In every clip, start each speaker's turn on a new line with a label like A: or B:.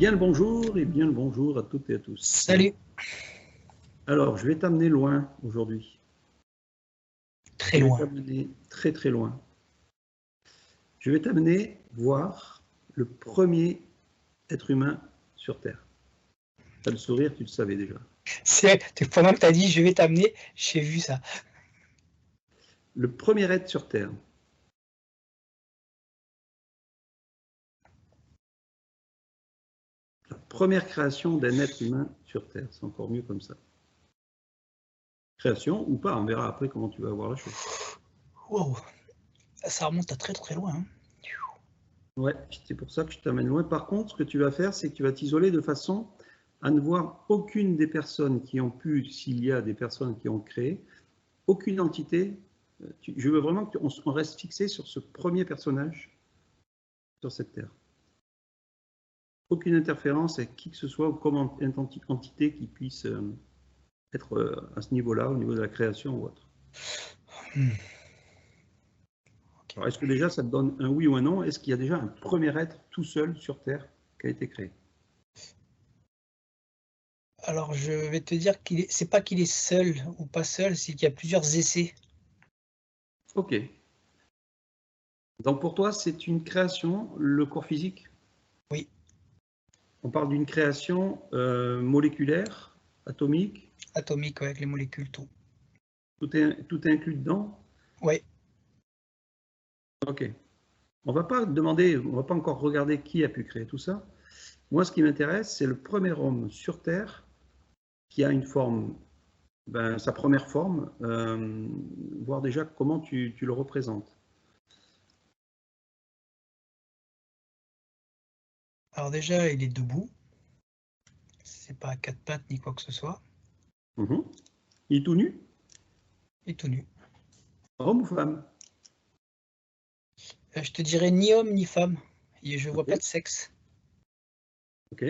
A: Bien le bonjour et bien le bonjour à toutes et à tous.
B: Salut.
A: Alors, je vais t'amener loin aujourd'hui.
B: Très
A: Je vais
B: loin.
A: t'amener très très loin. Je vais t'amener voir le premier être humain sur Terre. T'as le sourire, tu le savais déjà.
B: Pendant que tu as dit je vais t'amener, j'ai vu ça.
A: Le premier être sur Terre. La première création d'un être humain sur Terre. C'est encore mieux comme ça. Création ou pas, on verra après comment tu vas voir la chose.
B: Wow. Ça remonte à très très loin. Hein.
A: Ouais, c'est pour ça que je t'amène loin. Par contre, ce que tu vas faire, c'est que tu vas t'isoler de façon à ne voir aucune des personnes qui ont pu, s'il y a des personnes qui ont créé, aucune entité. Je veux vraiment qu'on reste fixé sur ce premier personnage sur cette Terre. Aucune interférence avec qui que ce soit ou comme entité qui puisse être à ce niveau-là, au niveau de la création ou autre.
B: Okay.
A: Alors, est-ce que déjà ça te donne un oui ou un non? Est-ce qu'il y a déjà un premier être tout seul sur Terre qui a été créé?
B: Alors je vais te dire c'est pas qu'il est seul ou pas seul, c'est qu'il y a plusieurs essais.
A: Ok. Donc pour toi, c'est une création, le corps physique?
B: Oui.
A: On parle d'une création moléculaire, atomique?
B: Atomique, ouais, avec les molécules, tout.
A: Tout est inclus dedans?
B: Oui.
A: Ok. On va pas encore regarder qui a pu créer tout ça. Moi, ce qui m'intéresse, c'est le premier homme sur Terre qui a une forme, sa première forme, voir déjà comment tu le représentes.
B: Alors déjà, il est debout. C'est pas à quatre pattes ni quoi que ce soit.
A: Il est tout nu?
B: Il est tout nu.
A: Homme ou femme?
B: Je te dirais ni homme ni femme. Et je vois
A: Ok.
B: pas de sexe.
A: Ok.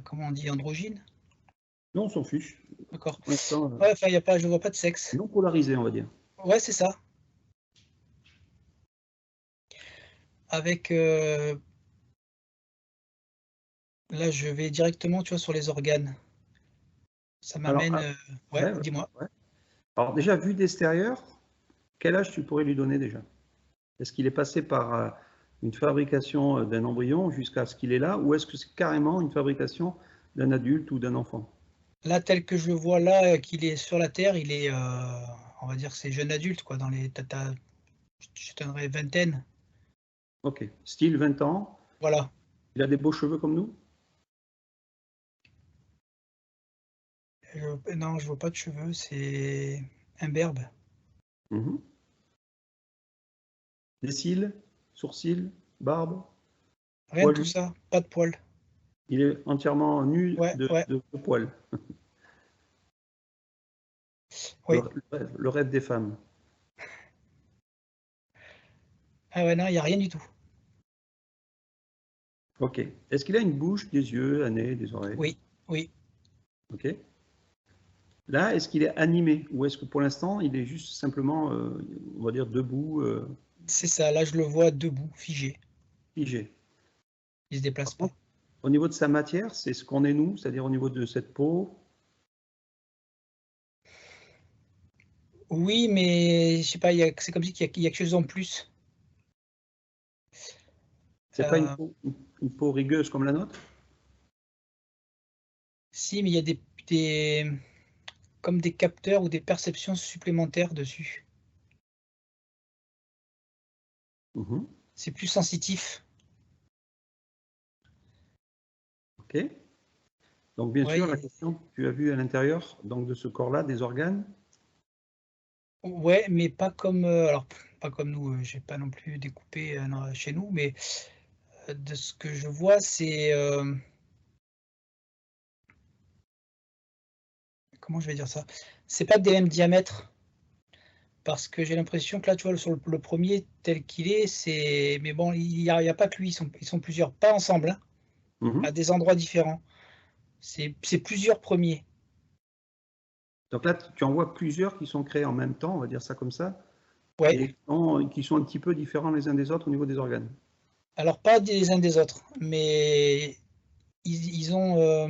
B: Comment on dit, androgyne?
A: Non, on s'en fiche.
B: D'accord.
A: Pour l'instant,
B: Ouais, enfin, je vois pas de sexe.
A: non polarisé, on va dire.
B: Ouais, c'est ça. Avec là, je vais directement, tu vois, sur les organes. Ça
A: Alors,
B: m'amène. Ouais,
A: ouais,
B: dis-moi.
A: ouais. Alors déjà, vu d'extérieur, quel âge tu pourrais lui donner déjà? Est-ce qu'il est passé par une fabrication d'un embryon jusqu'à ce qu'il est là, ou est-ce que c'est carrément une fabrication d'un adulte ou d'un enfant?
B: Là, tel que je le vois là, qu'il est sur la Terre, il est, on va dire, que c'est jeune adulte, quoi. Dans les, je te donnerais vingtaine.
A: Ok. Style 20 ans.
B: Voilà.
A: Il a des beaux cheveux comme nous?
B: Non, je vois pas de cheveux. C'est imberbe.
A: Mhm. Des cils, sourcils, barbe,
B: Rien de tout
A: poilu.
B: ça. Pas de poils.
A: Il est entièrement nu
B: Ouais, ouais,
A: de poils.
B: oui.
A: Le rêve des femmes.
B: Ah ouais, non, il y a rien du tout.
A: Ok. Est-ce qu'il a une bouche, des yeux, un nez, des oreilles?
B: Oui, oui.
A: Ok. Là, est-ce qu'il est animé ou est-ce que pour l'instant, il est juste simplement, on va dire, debout,
B: C'est ça. Là, je le vois debout, figé.
A: figé?
B: Il se déplace
A: Par
B: pas.
A: contre, au niveau de sa matière, c'est ce qu'on est nous, c'est-à-dire au niveau de cette peau.
B: Oui, mais je sais pas. C'est comme si il y a quelque chose en plus.
A: C'est pas
B: Euh,
A: une peau rigueuse comme la nôtre?
B: Si, mais il y a comme des capteurs ou des perceptions supplémentaires dessus.
A: Mhm.
B: C'est plus sensitif.
A: Ok. Donc, bien sûr, la
B: Ouais,
A: question, tu as vu à l'intérieur donc de ce corps-là des organes.
B: ouais, mais pas comme, alors pas comme nous, j'ai pas non plus découpé, non, chez nous, mais de ce que je vois, c'est, comment je vais dire ça? C'est pas des mêmes diamètres parce que j'ai l'impression que là, tu vois, sur le 1er tel qu'il est, c'est mais bon, il y a pas que lui, ils sont plusieurs, pas ensemble, hein, à
A: Mhm.
B: des endroits différents. C'est plusieurs premiers.
A: Donc là, tu en vois plusieurs qui sont créés en même temps, on va dire ça comme ça,
B: Ouais,
A: et qui sont un petit peu différents les uns des autres au niveau des organes.
B: Alors, pas des uns des autres, mais ils ont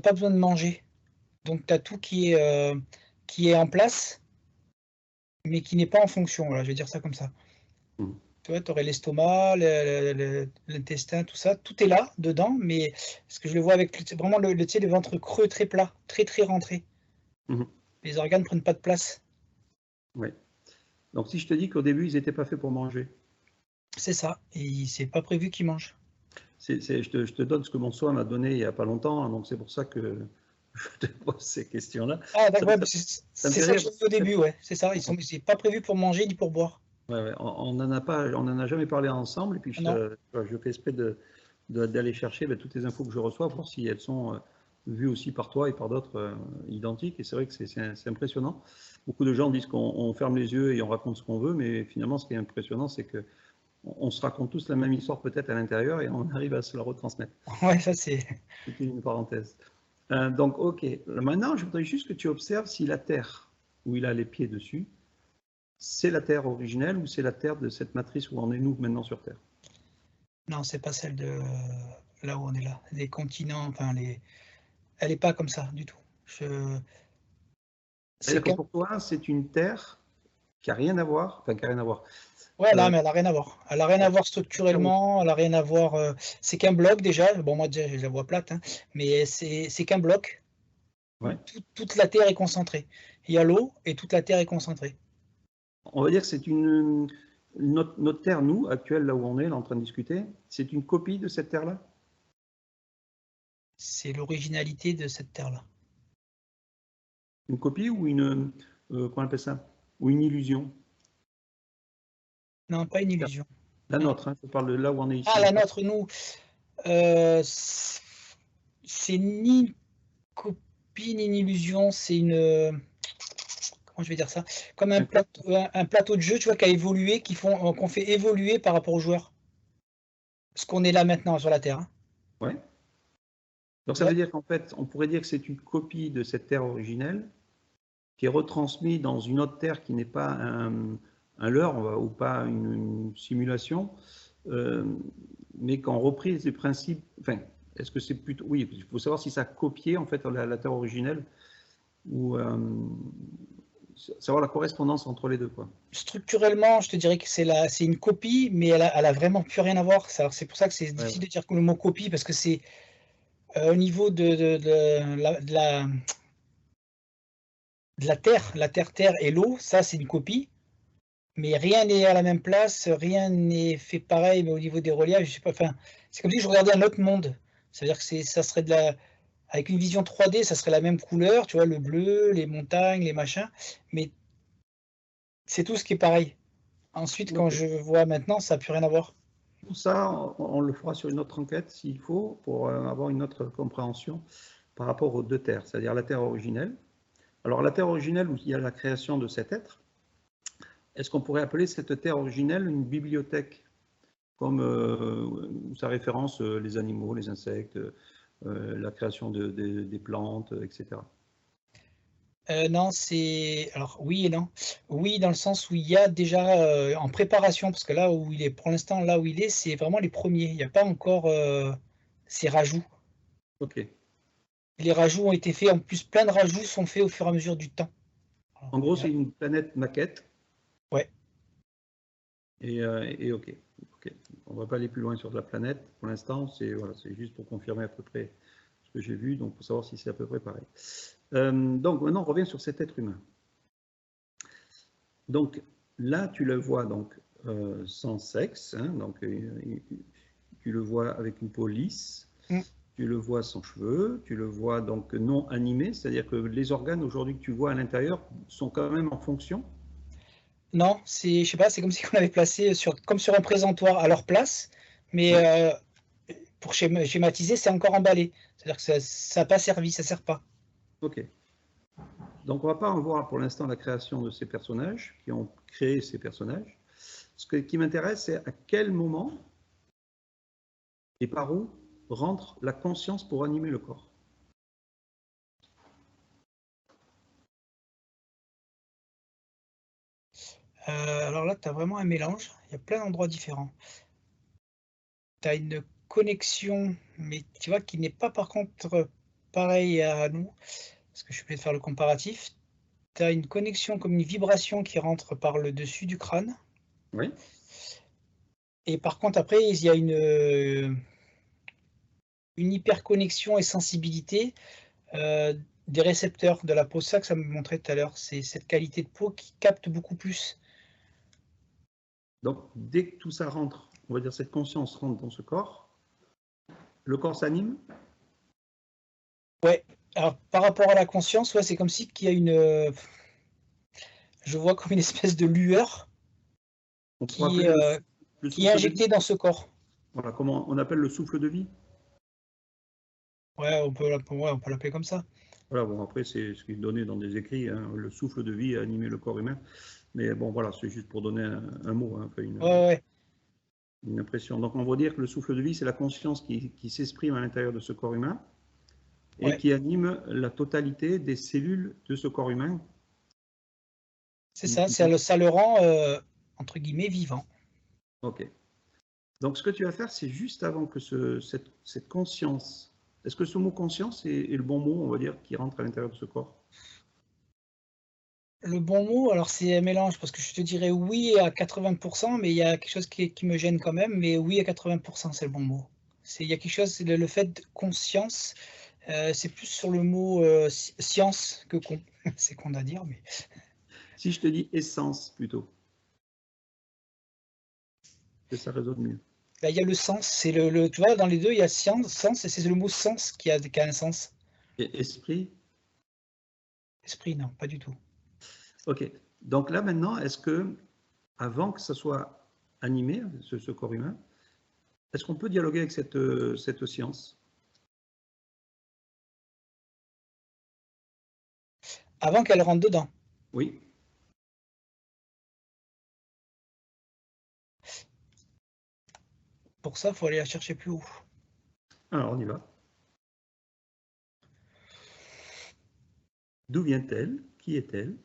B: pas besoin de manger. Donc, tu as tout qui est en place, mais qui n'est pas en fonction. Voilà, je vais dire ça comme ça.
A: Mhm.
B: Tu vois, tu aurais l'estomac, l'intestin, tout ça. Tout est là, dedans, mais ce que je le vois avec vraiment tu sais, le ventre creux, très plat, très, très rentré.
A: Mhm.
B: Les organes ne prennent pas de place.
A: Oui. Donc si je te dis qu'au début, ils n'étaient pas faits pour manger,
B: C'est ça. Et c'est pas prévu qu'ils mangent.
A: je te donne ce que mon soin m'a donné il n'y a pas longtemps, hein, donc c'est pour ça que je te pose ces questions-là.
B: Ah,
A: Ça,
B: d'accord, ouais,
A: ça- ça me
B: c'est
A: fait
B: ça que
A: rire.
B: j'ai dit au début, ouais. C'est ça. C'est pas prévu pour manger ni pour boire.
A: Ouais, ouais. On n'en a pas, on en a jamais parlé ensemble, et puis
B: Non.
A: je fais exprès d'aller chercher toutes les infos que je reçois, voir si elles sont vues aussi par toi et par d'autres identiques. Et c'est vrai que c'est impressionnant. Beaucoup de gens disent qu'on ferme les yeux et on raconte ce qu'on veut, mais finalement, ce qui est impressionnant, c'est que on se raconte tous la même histoire peut-être à l'intérieur et on arrive à se la retransmettre.
B: Ouais, ça c'est.
A: C'était une parenthèse. Donc, ok. Maintenant, je voudrais juste que tu observes si la Terre, où il a les pieds dessus, c'est la Terre originelle ou c'est la Terre de cette matrice où on est nous maintenant sur Terre.
B: Non, c'est pas celle de là où on est là. Les continents, enfin elle est pas comme ça du tout. C'est
A: C'est-à-dire que
B: qu'un.
A: pour toi, c'est une Terre qui n'a rien à voir, enfin qui n'a rien à voir.
B: Ouais, là,
A: Euh,
B: mais elle a rien à voir. Elle a rien à voir structurellement, elle a rien à voir. C'est qu'un bloc déjà. Bon, moi déjà, je la vois plate, hein, mais c'est qu'un bloc où
A: ouais.
B: toute la Terre est concentrée. Il y a l'eau et toute la Terre est concentrée.
A: On va dire que c'est notre Terre, nous, actuelle, là où on est, là, en train de discuter, c'est une copie de cette Terre-là.
B: C'est l'originalité de cette Terre-là.
A: Une copie ou comment on appelle ça? Ou une illusion?
B: Non, pas une illusion.
A: La
B: Non.
A: nôtre, hein, je parle de là où on est
B: Ah,
A: ici.
B: la nôtre, nous, c'est ni une copie ni une illusion, c'est une. Comment je vais dire ça? Comme
A: Un corps.
B: un plateau de jeu, tu vois, qui a évolué, qu'on fait évoluer par rapport aux joueurs. Ce qu'on est là maintenant sur la Terre, hein.
A: Ouais. Donc
B: Tu
A: ça
B: vois?
A: veut dire qu'en fait, on pourrait dire que c'est une copie de cette Terre originelle qui est retransmise dans une autre Terre qui n'est pas un leurre ou pas une simulation, euh, mais qu'on repris les principes. Enfin, est-ce que c'est plutôt. Oui, il faut savoir si ça a copié en fait la Terre originelle ou savoir la correspondance entre les deux, quoi.
B: Structurellement, je te dirais que c'est une copie, mais elle a vraiment plus rien à voir. C'est pour ça que c'est
A: Ouais,
B: difficile
A: ouais.
B: de dire que le mot copie, parce que c'est au niveau de la terre et l'eau, ça c'est une copie, mais rien n'est à la même place, rien n'est fait pareil, mais au niveau des reliefs, je sais pas, enfin, c'est comme si je regardais un autre monde. C'est-à-dire que ça serait avec une vision 3D, ça serait la même couleur, tu vois, le bleu, les montagnes, les machins, mais c'est tout ce qui est pareil. Ensuite, quand
A: Ok.
B: je vois maintenant, ça n'a plus rien à voir.
A: Tout ça, on le fera sur une autre enquête s'il faut, pour avoir une autre compréhension par rapport aux deux terres, c'est-à-dire la terre originelle. Alors la terre originelle où il y a la création de cet être, est-ce qu'on pourrait appeler cette terre originelle une bibliothèque, comme où ça référence les animaux, les insectes, la création des plantes, etc.
B: Non, alors oui et non. Oui, dans le sens où il y a déjà en préparation, parce que là où il est, pour l'instant, là où il est, c'est vraiment les premiers. Il n'y a pas encore ces rajouts.
A: Ok.
B: Les rajouts ont été faits, en plus, plein de rajouts sont faits au fur et à mesure du temps. Alors,
A: En gros, c'est une planète maquette.
B: ouais.
A: Et ok. Ok. On ne va pas aller plus loin sur la planète pour l'instant. C'est voilà, juste pour confirmer à peu près ce que j'ai vu, donc pour savoir si c'est à peu près pareil. Donc maintenant, on revient sur cet être humain. Donc là, tu le vois donc sans sexe, hein, donc tu le vois avec une peau lisse,
B: Mm.
A: tu le vois sans cheveux, tu le vois donc non animé, c'est-à-dire que les organes aujourd'hui que tu vois à l'intérieur sont quand même en fonction.
B: Non, je sais pas, c'est comme si on avait placé comme sur un présentoir à leur place, mais
A: Ouais,
B: pour schématiser, c'est encore emballé. C'est-à-dire que ça n'a pas servi, ça sert pas.
A: ok. Donc on ne va pas en voir pour l'instant la création de ces personnages, qui ont créé ces personnages. Qui m'intéresse, c'est à quel moment et par où rentre la conscience pour animer le corps.
B: Alors là, tu as vraiment un mélange. Il y a plein d'endroits différents. Tu as une connexion, mais tu vois, qui n'est pas par contre pareil à nous, parce que je vais faire le comparatif. Tu as une connexion comme une vibration qui rentre par le dessus du crâne.
A: Oui.
B: Et par contre, après, il y a une hyperconnexion et sensibilité des récepteurs de la peau. Ça que ça me montrait tout à l'heure. C'est cette qualité de peau qui capte beaucoup plus.
A: Donc, dès que tout ça rentre, on va dire cette conscience rentre dans ce corps, le corps s'anime.
B: Ouais. Alors, par rapport à la conscience, ouais, c'est comme si qu'il y a je vois comme une espèce de lueur
A: On pourrait
B: qui,
A: appeler
B: euh,
A: le
B: qui est
A: souffle de vie.
B: injectée dans ce corps.
A: Voilà, comment on appelle le souffle de vie.
B: Ouais, on peut l'appeler comme ça.
A: Voilà, bon, après, c'est ce qui est donné dans des écrits, hein, le souffle de vie a animé le corps humain. Mais bon, voilà, c'est juste pour donner un mot, hein, enfin
B: Ouais, ouais.
A: une impression. Donc, on va dire que le souffle de vie, c'est la conscience qui s'exprime à l'intérieur de ce corps humain et
B: Ouais.
A: qui anime la totalité des cellules de ce corps humain.
B: C'est ça, ça le rend, entre guillemets, vivant.
A: Ok. Donc, ce que tu vas faire, c'est juste avant que cette conscience, est-ce que ce mot conscience est le bon mot, on va dire, qui rentre à l'intérieur de ce corps?
B: Le bon mot, alors c'est un mélange, parce que je te dirais oui à 80%, mais il y a quelque chose qui me gêne quand même, mais oui à 80%, c'est le bon mot. Il y a quelque chose, le fait de conscience, c'est plus sur le mot science que con. C'est con à dire, mais
A: Si je te dis essence plutôt, que ça résonne mieux.
B: là, il y a le sens, c'est tu vois, dans les deux, il y a sens, et c'est le mot sens qui a un sens.
A: Et esprit?
B: Esprit, non, pas du tout.
A: Ok. Donc là maintenant, est-ce que, avant que ça soit animé, ce corps humain, est-ce qu'on peut dialoguer avec cette science?
B: Avant qu'elle rentre dedans.
A: Oui.
B: Pour ça, il faut aller la chercher plus haut.
A: Alors on y va. D'où vient-elle? Qui est-elle?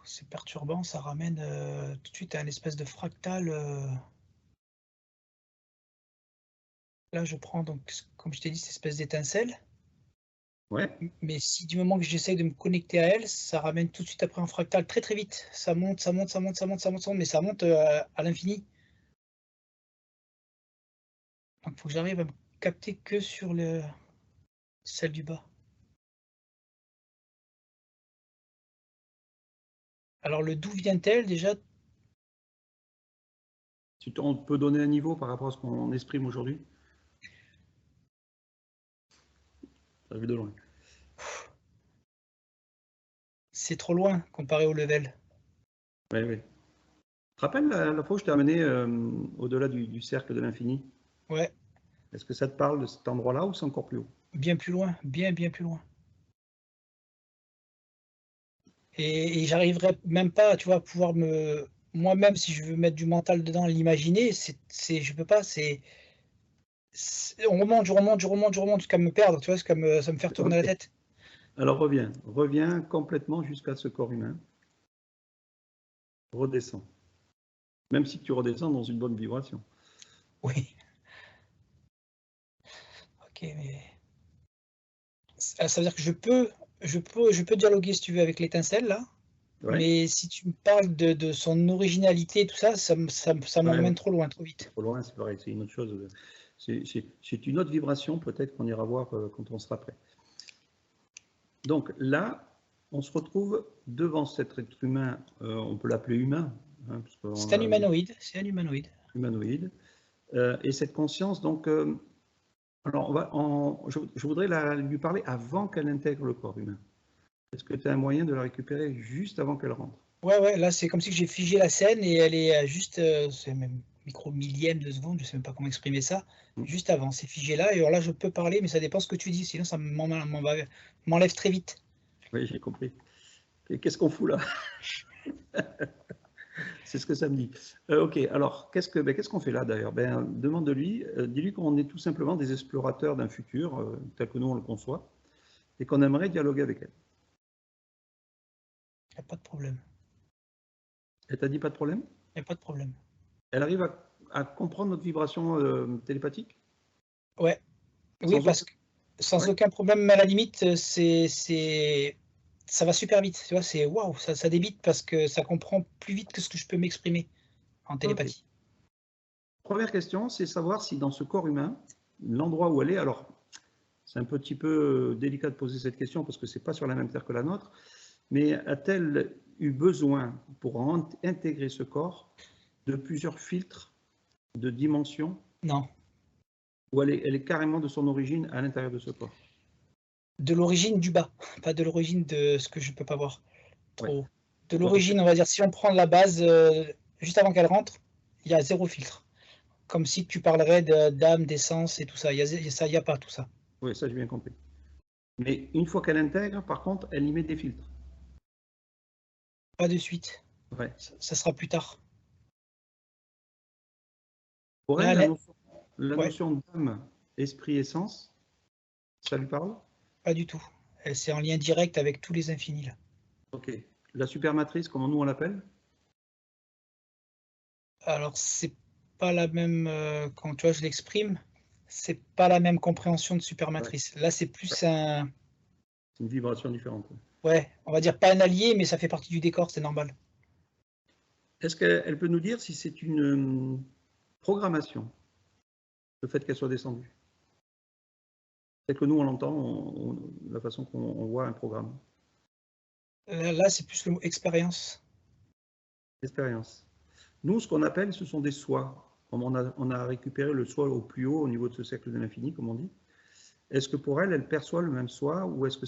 B: C'est perturbant, ça ramène tout de suite à une espèce de fractal. Là, je prends donc, comme je t'ai dit, cette espèce d'étincelle.
A: Ouais.
B: Mais si du moment que j'essaye de me connecter à elle, ça ramène tout de suite après un fractal très très vite. Ça monte, ça monte, ça monte, ça monte, ça monte, ça monte, mais ça monte à l'infini. Donc, il faut que j'arrive à me capter que sur celle du bas. Alors, le d'où vient-elle déjà?
A: On peut donner un niveau par rapport à ce qu'on exprime aujourd'hui? Ça vu de loin.
B: C'est trop loin comparé au level.
A: Oui, oui. Tu te rappelles la fois où je t'ai amené au-delà du cercle de l'infini?
B: Ouais,
A: Est-ce que ça te parle de cet endroit-là ou c'est encore plus haut?
B: bien plus loin, bien plus loin. Et j'arriverai même pas, tu vois, à pouvoir moi-même, si je veux mettre du mental dedans, l'imaginer, je peux pas, on remonte, je remonte jusqu'à me perdre, tu vois, ça me faire tourner la
A: Ok.
B: tête.
A: Alors reviens complètement jusqu'à ce corps humain. Redescends. Même si tu redescends dans une bonne vibration.
B: Oui, ok, mais ça veut dire que je peux dialoguer si tu veux avec l'étincelle là,
A: Ouais,
B: mais si tu me parles de son originalité et tout ça, ça
A: ouais, ouais.
B: m'emmène trop loin, trop vite.
A: Trop loin, c'est pareil, c'est une autre chose. C'est une autre vibration, peut-être qu'on ira voir quand on sera prêt. Donc là, on se retrouve devant cet être humain, on peut l'appeler humain, hein, parce qu'on
B: C'est un
A: a
B: humanoïde, c'est un humanoïde.
A: humanoïde, et cette conscience, donc, alors je voudrais lui parler avant qu'elle intègre le corps humain. Est-ce que tu as un moyen de la récupérer juste avant qu'elle rentre?
B: Ouais, ouais, là c'est comme si j'ai figé la scène et elle est juste, c'est même micro-millième de seconde, je sais même pas comment exprimer ça, juste avant, c'est figé là, et alors là je peux parler, mais ça dépend ce que tu dis, sinon ça m'enlève très vite.
A: Oui, j'ai compris. Et qu'est-ce qu'on fout là? C'est ce que ça me dit. Ok, alors qu'est-ce qu'on fait là d'ailleurs? Demande-lui, dis-lui qu'on est tout simplement des explorateurs d'un futur tel que nous on le conçoit et qu'on aimerait dialoguer avec elle.
B: Il n'y a pas de problème.
A: Elle t'a dit pas de problème?
B: Il n'y a pas de problème.
A: Elle arrive à comprendre notre vibration télépathique?
B: Ouais. Oui,
A: Sans
B: parce
A: aucun...
B: que sans
A: Ouais,
B: aucun problème, à la limite, ça va super vite. Tu vois, c'est waouh, ça débite parce que ça comprend plus vite que ce que je peux m'exprimer en
A: ok.
B: télépathie.
A: Première question, c'est savoir si dans ce corps humain, l'endroit où elle est, alors c'est un petit peu délicat de poser cette question parce que c'est pas sur la même terre que la nôtre, mais a-t-elle eu besoin pour intégrer ce corps de plusieurs filtres de dimensions
B: Non.
A: ou elle est carrément de son origine à l'intérieur de ce corps?
B: De l'origine du bas, pas de l'origine de ce que je peux pas voir
A: Ouais.
B: trop haut. De
A: Donc,
B: l'origine, on va dire, si on prend la base, juste avant qu'elle rentre, il y a 0 filtre. Comme si tu parlerais d'âme, d'essence et tout ça. Il y a pas tout ça.
A: oui, ça j'ai bien compris. Mais une fois qu'elle intègre, par contre, elle y met des filtres.
B: Pas de suite.
A: Ouais.
B: Ça sera plus tard.
A: Pour
B: Là,
A: elle,
B: elle
A: la
B: ouais,
A: notion d'âme, esprit, essence, ça lui parle?
B: pas du tout. C'est en lien direct avec tous les infinis là.
A: Ok. La supermatrice, comment nous on l'appelle?
B: Alors, c'est pas la même, quand tu vois, je l'exprime, c'est pas la même compréhension de
A: Ouais.
B: supermatrice. Là, c'est plus un,
A: C'est une vibration différente.
B: ouais, on va dire pas un allié, mais ça fait partie du décor, c'est normal.
A: Est-ce qu'elle peut nous dire si c'est une programmation, le fait qu'elle soit descendue? C'est que nous, on l'entend, la façon qu'on voit un programme.
B: Là, c'est plus le mot expérience.
A: Expérience. Nous, ce qu'on appelle, ce sont des sois. Comme on a récupéré le soi au plus haut, au niveau de ce cercle de l'infini, comme on dit. Est-ce que pour elle, elle perçoit le même soi ou est-ce que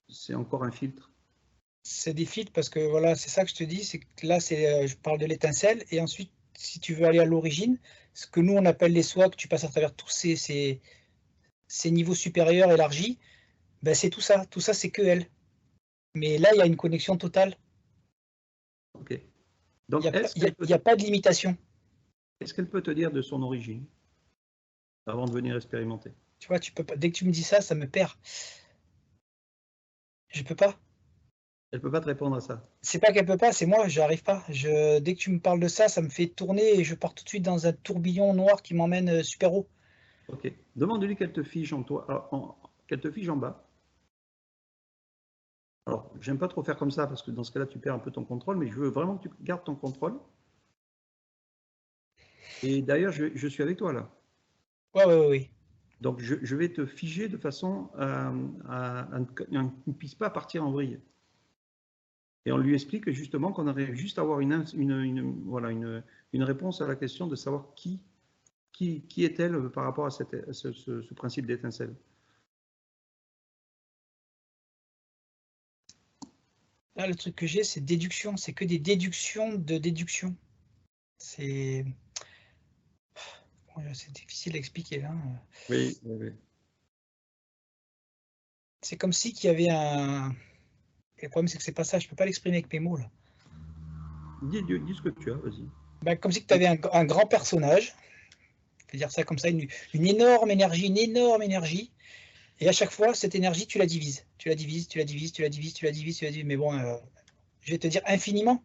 A: c'est encore un filtre?
B: C'est des filtres parce que voilà, c'est ça que je te dis, c'est que là, je parle de l'étincelle, et ensuite, si tu veux aller à l'origine, ce que nous on appelle les soies, que tu passes à travers tous ces niveaux supérieurs élargis, ben c'est tout ça. Tout ça, c'est que elle. Mais là, il y a une connexion totale.
A: Ok.
B: Il n'y
A: Donc,
B: a, pas- il y a, il y a pas de limitation.
A: est-ce qu'elle peut te dire de son origine avant de venir expérimenter?
B: Tu vois, tu peux pas. Dès que tu me dis ça, ça me perd. Je peux pas.
A: Elle ne peut pas te répondre à ça.
B: C'est pas qu'elle peut pas, c'est moi, j'arrive pas. Dès que tu me parles de ça, ça me fait tourner et je pars tout de suite dans un tourbillon noir qui m'emmène super haut.
A: Ok. Demande-lui qu'elle te fige en toi, qu'elle te fige en bas. Alors, j'aime pas trop faire comme ça parce que dans ce cas-là, tu perds un peu ton contrôle, mais je veux vraiment que tu gardes ton contrôle. Et d'ailleurs, je suis avec toi là.
B: Ouais, ouais, ouais, ouais.
A: Donc, je vais te figer de façon à ne puisse pas partir en vrille. Et on lui explique justement qu'on arrive juste à avoir voilà, une réponse à la question de savoir qui est-elle par rapport à ce principe d'étincelle.
B: Là, le truc que j'ai, c'est déduction. C'est que des déductions de déduction. C'est c'est difficile à expliquer là.
A: Oui, oui, oui.
B: C'est comme si qu'il y avait un. Et le problème, c'est que c'est pas ça. Je peux pas l'exprimer avec mes mots là.
A: Dis ce que tu as, vas-y.
B: Bah, comme si tu avais un grand personnage. Je vais dire ça comme ça, une énorme énergie, une énorme énergie. Et à chaque fois, cette énergie, tu la divises. Tu la divises, tu la divises, tu la divises, tu la divises, tu la divises. Mais bon, je vais te dire infiniment,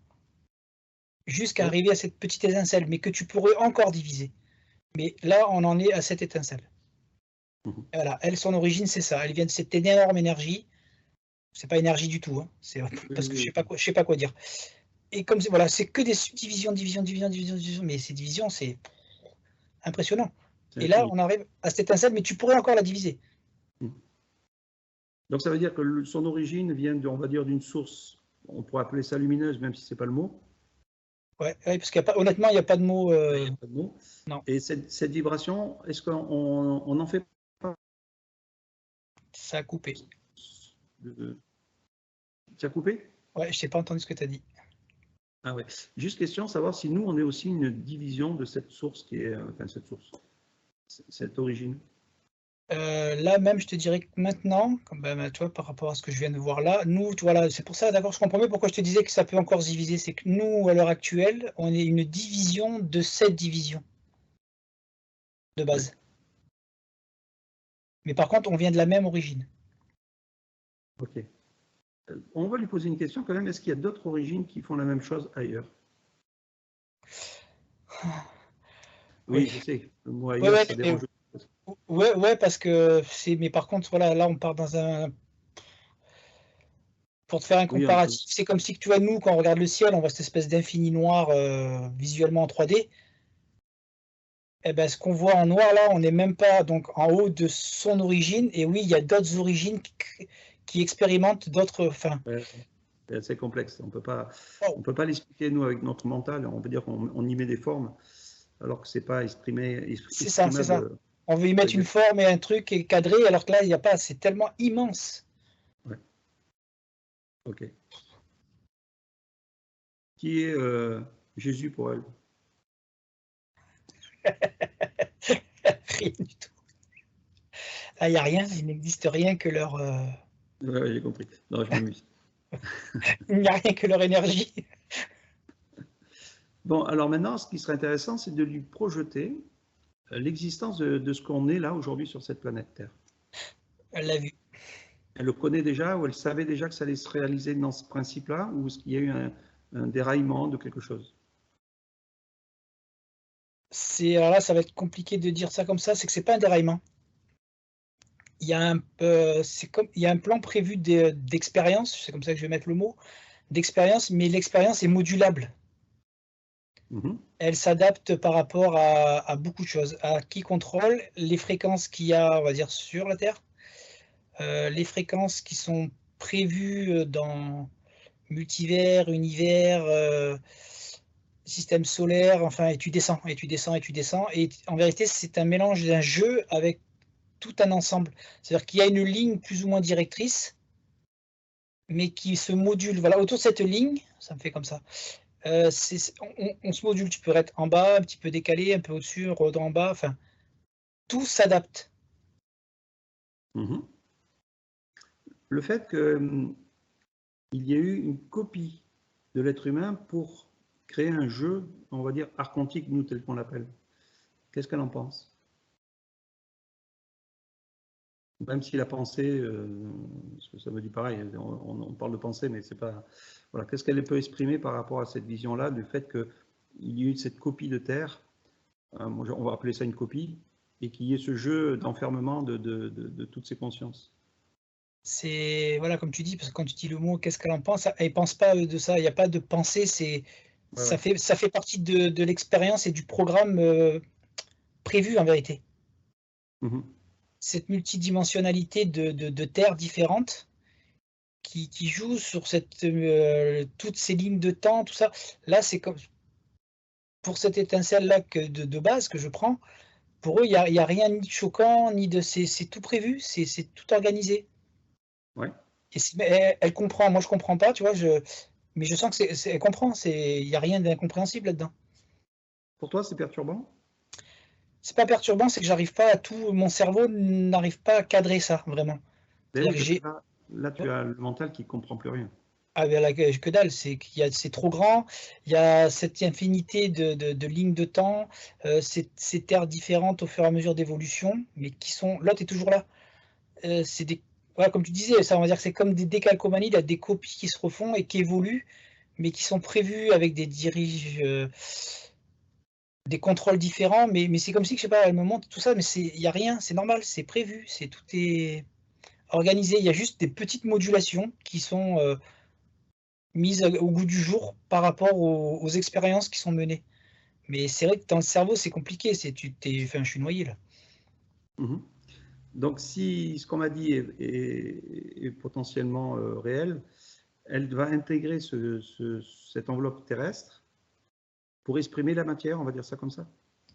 B: jusqu'à
A: Ouais.
B: arriver à cette petite étincelle, mais que tu pourrais encore diviser. Mais là, on en est à cette étincelle.
A: Mhm.
B: Et voilà, elle, son origine, c'est ça. Elle vient de cette énorme énergie. C'est pas énergie du tout, hein. C'est
A: Oui,
B: parce que
A: oui,
B: je sais pas quoi dire. Et comme voilà, c'est que des subdivisions, divisions, divisions, divisions, divisions. Mais ces divisions, c'est impressionnant.
A: c'est
B: Et là,
A: infini.
B: on arrive à cette étincelle, mais tu pourrais encore la diviser.
A: Mhm. Donc ça veut dire que son origine vient, on va dire, d'une source, on pourrait appeler ça lumineuse, même si c'est pas le mot.
B: Ouais, ouais, parce qu'il y a pas, honnêtement, il n'y a pas de mot.
A: Il n'y a pas de mot.
B: Non,
A: Et cette vibration, est-ce qu'on en fait pas
B: ça a coupé.
A: de... Ça a coupé?
B: Ouais, je n'ai pas entendu ce que tu as dit.
A: Ah ouais. Juste question, savoir si nous, on est aussi une division de cette source qui est, enfin cette source, cette origine.
B: Là même, je te dirais que maintenant, tu vois, par rapport à ce que je viens de voir là, nous, voilà, c'est pour ça, d'accord, je comprends mieux pourquoi je te disais que ça peut encore se diviser. C'est que nous, à l'heure actuelle, on est une division de cette division de
A: Ouais.
B: base. Mais par contre, on vient de la même origine.
A: Ok. On va lui poser une question quand même. Est-ce qu'il y a d'autres origines qui font la même chose ailleurs? Oui,
B: Oui.
A: je sais. Le mot
B: Ouais,
A: ailleurs, ça dérange.
B: ouais, parce que c'est. Mais par contre, voilà, là, on part dans un. Pour te faire un
A: Oui, un peu.
B: comparatif, c'est comme si, tu vois, nous, quand on regarde le ciel, on voit cette espèce d'infini noir visuellement en 3D. Eh ben, ce qu'on voit en noir là, on n'est même pas donc en haut de son origine. Et oui, il y a d'autres origines qui expérimentent d'autres. Enfin,
A: Ouais, c'est assez complexe. On
B: oh,
A: ne peut pas l'expliquer, nous, avec notre mental. On peut dire qu'on y met des formes, alors que ce n'est pas
B: c'est ça, c'est ça.
A: exprimable.
B: On veut y mettre une
A: Exactement.
B: forme et un truc et cadré, alors que là, il n'y a pas. C'est tellement immense.
A: Ouais. Ok. Qui est Jésus pour elle?
B: Rien du tout. Là, il n'y a rien. Il n'existe rien que leur.
A: Ouais, j'ai compris. Non, je m'amuse.
B: Il n'y a rien que leur énergie.
A: Bon, alors maintenant, ce qui serait intéressant, c'est de lui projeter l'existence de ce qu'on est là aujourd'hui sur cette planète Terre.
B: Elle l'a vu.
A: Elle le connaît déjà ou elle savait déjà que ça allait se réaliser dans ce principe-là ou est-ce qu'il y a eu un déraillement de quelque chose?
B: Alors là, ça va être compliqué de dire ça comme ça. C'est que c'est pas un déraillement. Il y a il y a un plan prévu d'expérience. C'est comme ça que je vais mettre le mot d'expérience, mais l'expérience est modulable.
A: Mhm.
B: Elle s'adapte par rapport à beaucoup de choses. À qui contrôle les fréquences qu'il y a, on va dire, sur la Terre, les fréquences qui sont prévues dans multivers, univers, système solaire, enfin, et tu descends, et tu descends, et tu descends. Et en vérité, c'est un mélange d'un jeu avec tout un ensemble. C'est-à-dire qu'il y a une ligne plus ou moins directrice, mais qui se module. Voilà, autour de cette ligne, ça me fait comme ça. On se module, tu peux être en bas, un petit peu décalé, un peu au-dessus, en bas, enfin, tout s'adapte.
A: Mhm. Le fait qu'il y ait eu une copie de l'être humain pour créer un jeu, on va dire archontique, nous, tel qu'on l'appelle. Qu'est-ce qu'elle en pense? Même si la pensée, parce que ça me dit pareil, on parle de pensée, mais c'est pas. Voilà, qu'est-ce qu'elle peut exprimer par rapport à cette vision-là, du fait qu'il y ait eu cette copie de Terre, on va appeler ça une copie, et qu'il y ait ce jeu d'enfermement de toutes ces consciences.
B: C'est, voilà, comme tu dis, parce que quand tu dis le mot, qu'est-ce qu'elle en pense? Elle pense pas de ça, il n'y a pas de pensée,
A: Ouais, ouais.
B: ça fait partie de l'expérience et du programme prévu en vérité.
A: Mhm.
B: Cette multidimensionnalité de terres différentes qui joue sur toutes ces lignes de temps, tout ça. Là, c'est comme pour cette étincelle-là de base que je prends, pour eux, il y a rien ni de choquant, ni de. C'est tout prévu, c'est tout organisé.
A: Ouais.
B: Et elle comprend, moi je comprends pas, tu vois, mais je sens que elle comprend, il n'y a rien d'incompréhensible là-dedans.
A: Pour toi, c'est perturbant?
B: C'est pas perturbant, c'est que j'arrive pas à tout, mon cerveau n'arrive pas à cadrer ça, vraiment.
A: Ben
B: C'est-à-dire
A: oui,
B: que
A: parce que là, tu as le mental qui ne comprend plus rien.
B: ah, ben là, que dalle, c'est trop grand, il y a cette infinité de lignes de temps, ces terres différentes au fur et à mesure d'évolution, mais l'autre est toujours là. C'est voilà, comme tu disais, ça on va dire que c'est comme des décalcomanies, il y a des copies qui se refont et qui évoluent, mais qui sont prévues avec des contrôles différents, mais c'est comme si, je sais pas, elle me montre tout ça, mais il n'y a rien, c'est normal, c'est prévu, tout est organisé, il y a juste des petites modulations qui sont mises au goût du jour par rapport aux expériences qui sont menées. Mais c'est vrai que dans le cerveau, c'est compliqué, enfin, je suis noyé là.
A: Mhm. Donc, si ce qu'on m'a dit est potentiellement réel, elle va intégrer cette enveloppe terrestre pour exprimer la matière, on va dire ça comme ça.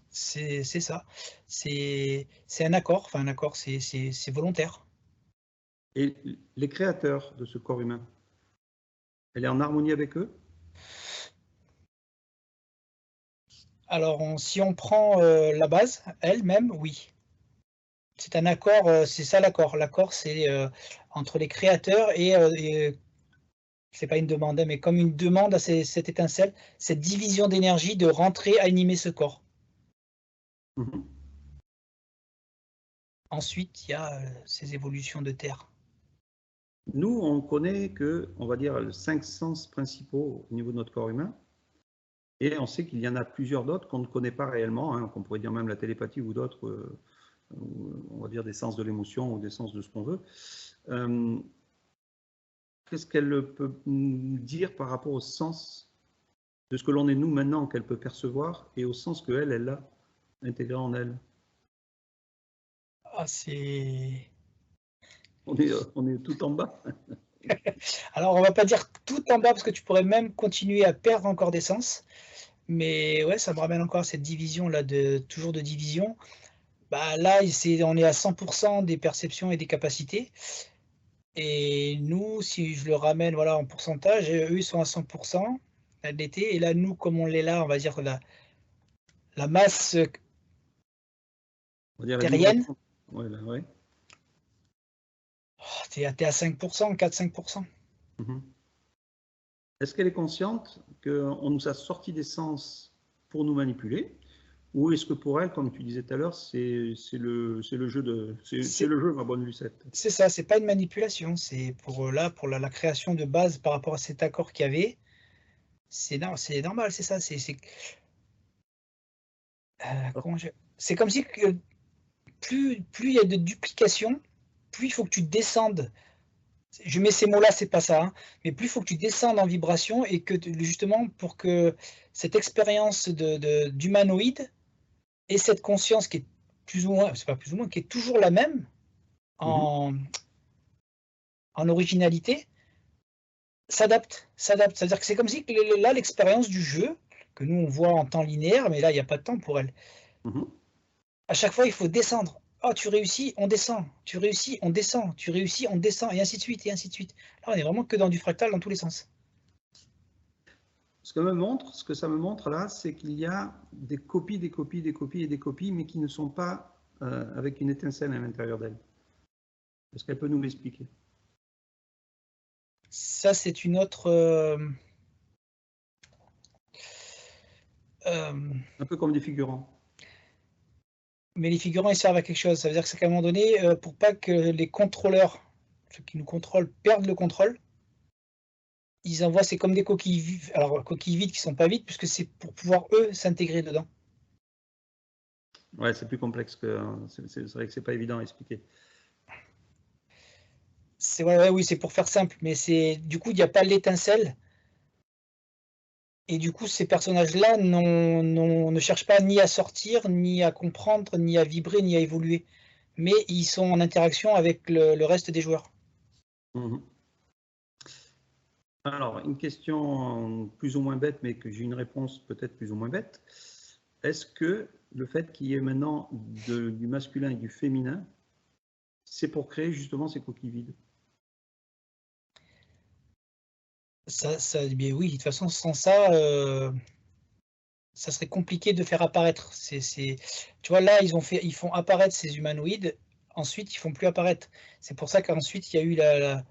B: C'est ça. C'est un accord, enfin un accord, c'est volontaire.
A: Et les créateurs de ce corps humain, elle est en harmonie avec eux?
B: Alors, si on prend la base, elle-même, oui. C'est un accord, c'est ça l'accord. L'accord, c'est entre les créateurs et c'est pas une demande, hein, mais comme une demande à cette étincelle, cette division d'énergie de rentrer animer ce corps.
A: Mhm.
B: Ensuite, il y a ces évolutions de terre.
A: Nous, on connaît que, on va dire, les 5 sens principaux au niveau de notre corps humain. Et on sait qu'il y en a plusieurs d'autres qu'on ne connaît pas réellement, hein, qu'on pourrait dire même la télépathie ou d'autres, on va dire des sens de l'émotion ou des sens de ce qu'on veut. Qu'est-ce qu'elle peut nous dire par rapport au sens de ce que l'on est nous maintenant, qu'elle peut percevoir, et au sens qu'elle, elle a intégré en elle?
B: Ah, c'est...
A: On est tout en bas.
B: Alors, on va pas dire tout en bas parce que tu pourrais même continuer à perdre encore des sens. Mais ouais, ça me ramène encore à cette division là, toujours de division. Bah là, on est à 100% des perceptions et des capacités. Et nous, si je le ramène voilà, en pourcentage, eux ils sont à 100% à l'été. Et là, nous, comme on l'est là, on va dire la masse
A: On va dire la
B: terrienne,
A: vibration. Ouais, ouais.
B: oh, t'es à 5%, 4-5%.
A: Mhm. Est-ce qu'elle est consciente qu'on nous a sorti des sens pour nous manipuler? Ou est-ce que pour elle, comme tu disais tout à l'heure, c'est le jeu c'est le jeu, ma bonne Lucette?
B: C'est ça, c'est pas une manipulation, c'est pour la création de base par rapport à cet accord qu'il y avait. C'est normal, c'est ça. C'est comme si plus il y a de duplication, plus il faut que tu descendes. Je mets ces mots-là, c'est pas ça, hein, mais plus il faut que tu descendes en vibration et que justement pour que cette expérience d'humanoïde et cette conscience qui est plus ou moins, c'est pas plus ou moins, qui est toujours la même
A: Mhm.
B: en originalité, s'adapte. C'est-à-dire que c'est comme si là, l'expérience du jeu, que nous on voit en temps linéaire, mais là, il n'y a pas de temps pour elle.
A: Mhm.
B: À chaque fois, il faut descendre. Oh, tu réussis, on descend. Tu réussis, on descend. Tu réussis, on descend. Et ainsi de suite, et ainsi de suite. Là, on est vraiment que dans du fractal dans tous les sens.
A: Ce que ça me montre là, c'est qu'il y a des copies, des copies, des copies et des copies, mais qui ne sont pas avec une étincelle à l'intérieur d'elle. Est-ce qu'elle peut nous l'expliquer?
B: Ça, c'est une autre...
A: Un peu comme des figurants.
B: mais les figurants, ils servent à quelque chose. Ça veut dire que c'est qu'à un moment donné, pour pas que les contrôleurs, ceux qui nous contrôlent, perdent le contrôle, ils envoient, c'est comme des coquilles vides. Alors, coquilles vides qui sont pas vides, puisque c'est pour pouvoir, eux, s'intégrer dedans.
A: Ouais, c'est plus complexe que. C'est vrai que c'est pas évident à expliquer.
B: Ouais, oui, c'est pour faire simple, mais du coup, il n'y a pas l'étincelle. Et du coup, ces personnages-là ne cherchent pas ni à sortir, ni à comprendre, ni à vibrer, ni à évoluer. Mais ils sont en interaction avec le reste des joueurs.
A: Mhm. Alors, une question plus ou moins bête, mais que j'ai une réponse peut-être plus ou moins bête. Est-ce que le fait qu'il y ait maintenant du masculin et du féminin, c'est pour créer justement ces coquilles vides?
B: Bien oui, de toute façon, sans ça, ça serait compliqué de faire apparaître. Tu vois, là, ils font apparaître ces humanoïdes, ensuite, ils font plus apparaître. C'est pour ça qu'ensuite, il y a eu la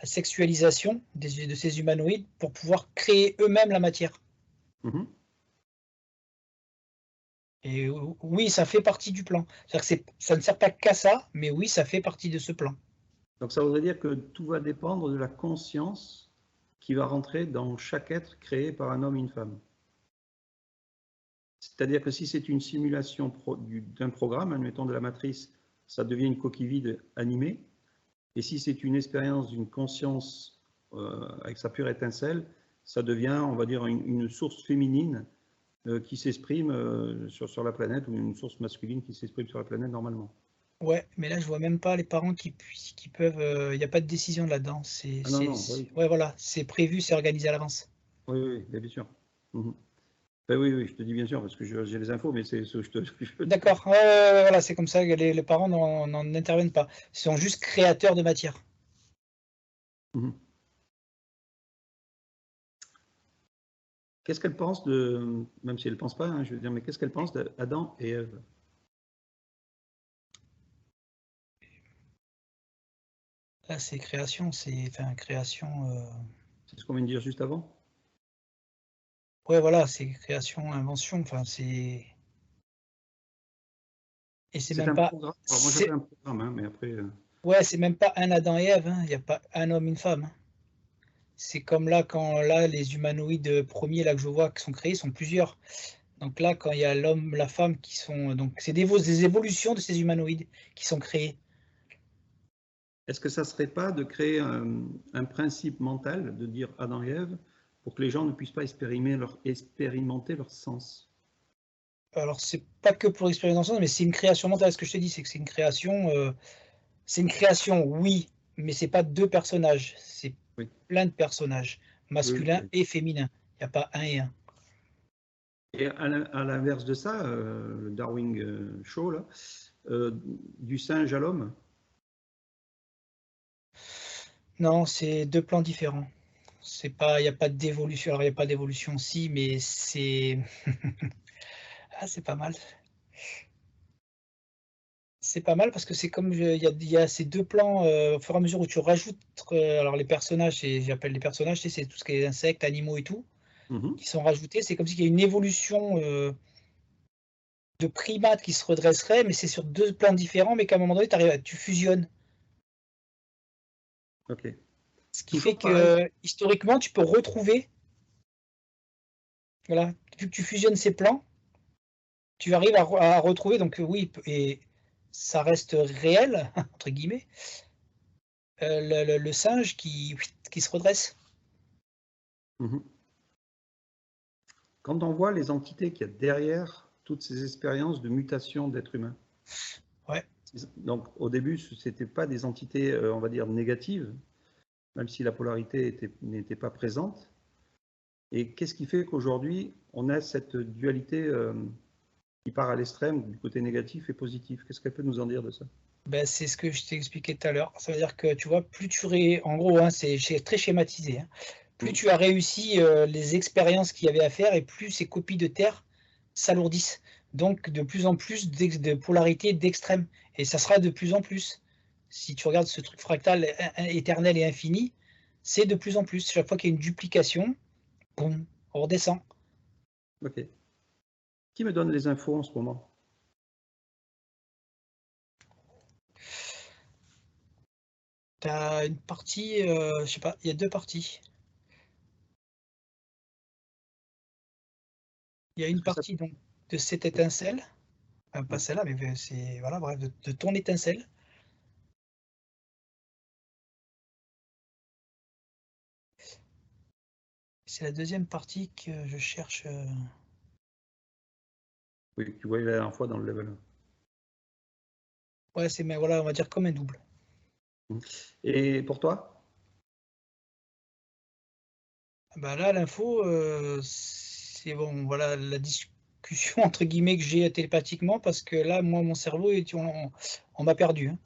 B: sexualisation de ces humanoïdes pour pouvoir créer eux-mêmes la matière.
A: Mhm.
B: Et oui, ça fait partie du plan. C'est-à-dire que ça ne sert pas qu'à ça, mais oui, ça fait partie de ce plan.
A: Donc ça voudrait dire que tout va dépendre de la conscience qui va rentrer dans chaque être créé par un homme et une femme. C'est-à-dire que si c'est une simulation d'un programme, admettons de la matrice, ça devient une coquille vide animée. Et si c'est une expérience d'une conscience avec sa pure étincelle, ça devient, on va dire, une source féminine qui s'exprime sur la planète, ou une source masculine qui s'exprime sur la planète normalement.
B: Ouais, mais là, je vois même pas les parents qui peuvent. Il n'y a pas de décision là-dedans.
A: Ah non, non, oui,
B: Ouais, voilà, c'est prévu, c'est organisé à l'avance.
A: oui, oui, bien sûr. Mhm. Ben oui, oui, je te dis bien sûr, parce que j'ai les infos, mais c'est ce que je te...
B: D'accord, ouais, ouais, ouais, voilà, c'est comme ça que les parents n'en interviennent pas. Ils sont juste créateurs de matière.
A: Mhm. Qu'est-ce qu'elle pense de, même si elle ne pense pas, hein, je veux dire, mais qu'est-ce qu'elle pense d'Adam et Ève?
B: Là, c'est création, création.
A: C'est ce qu'on vient de dire juste avant?
B: Ouais, voilà, c'est création, invention. Enfin, c'est. Et c'est
A: C'est
B: même
A: un
B: pas.
A: programme. Alors, moi, j'appelle un programme, hein, mais après.
B: Ouais, c'est même pas un Adam et Ève. Il n'y a pas un homme, une femme. C'est comme là, quand là, les humanoïdes premiers là que je vois qui sont créés sont plusieurs. Donc là, quand il y a l'homme, la femme qui sont. Donc, c'est des évolutions de ces humanoïdes qui sont créés.
A: Est-ce que ça ne serait pas de créer un principe mental, de dire Adam et Ève, pour que les gens ne puissent pas expérimenter leur sens?
B: Alors, c'est pas que pour l'expérimentation, mais c'est une création mentale. Ce que je te dis, c'est que c'est une création, oui, mais c'est pas deux personnages. C'est
A: Oui,
B: plein de personnages,
A: oui,
B: masculins
A: oui.
B: et féminins. Il n'y a pas un et un.
A: Et à l'inverse de ça, le Darwin Show, là, du singe à l'homme,
B: Non, c'est deux plans différents. C'est pas, il n'y a pas d'évolution. Alors, il n'y a pas d'évolution, si, mais c'est. Ah, c'est pas mal. C'est pas mal parce que c'est comme il y a ces deux plans au fur et à mesure où tu rajoutes alors les personnages, j'appelle les personnages, tu sais, c'est tout ce qui est insectes, animaux et tout,
A: mhm,
B: qui sont rajoutés. C'est comme s'il y a une évolution de primates qui se redresserait, mais c'est sur deux plans différents, mais qu'à un moment donné, tu fusionnes.
A: ok.
B: Ce qui fait
A: Toujours pareil.
B: que historiquement, tu peux retrouver, voilà, vu que tu fusionnes ces plans, tu arrives à retrouver, donc oui, et ça reste réel, entre guillemets, le singe qui se redresse.
A: Mhm. Quand on voit les entités qu'il y a derrière toutes ces expériences de mutation d'êtres humains,
B: Ouais.
A: donc au début, ce n'étaient pas des entités, on va dire, négatives, même si la polarité n'était pas présente. Et qu'est-ce qui fait qu'aujourd'hui, on a cette dualité qui part à l'extrême, du côté négatif et positif? Qu'est-ce qu'elle peut nous en dire de ça?
B: Ben, c'est ce que je t'ai expliqué tout à l'heure. Ça veut dire que tu vois, en gros, hein, c'est très schématisé, hein. Plus
A: Mm.
B: tu as réussi les expériences qu'il y avait à faire, et plus ces copies de terre s'alourdissent. Donc de plus en plus de polarité d'extrême. Et ça sera de plus en plus. Si tu regardes ce truc fractal éternel et infini, c'est de plus en plus. Chaque fois qu'il y a une duplication, boum, on redescend.
A: Ok. Qui me donne les infos en ce moment?
B: Tu as une partie, je sais pas, il y a deux parties. Il y a
A: Est-ce
B: une
A: que ça...
B: partie donc de cette étincelle. Pas
A: Ouais.
B: celle-là, mais c'est voilà, bref, de ton étincelle. C'est la deuxième partie que je cherche.
A: Oui, tu voyais la dernière fois dans le level 1.
B: Ouais, mais voilà, on va dire comme un double.
A: Mm. Et pour toi?
B: Bah là, l'info, c'est bon, voilà la discussion entre guillemets que j'ai télépathiquement, parce que là, moi, mon cerveau, on m'a perdu, hein.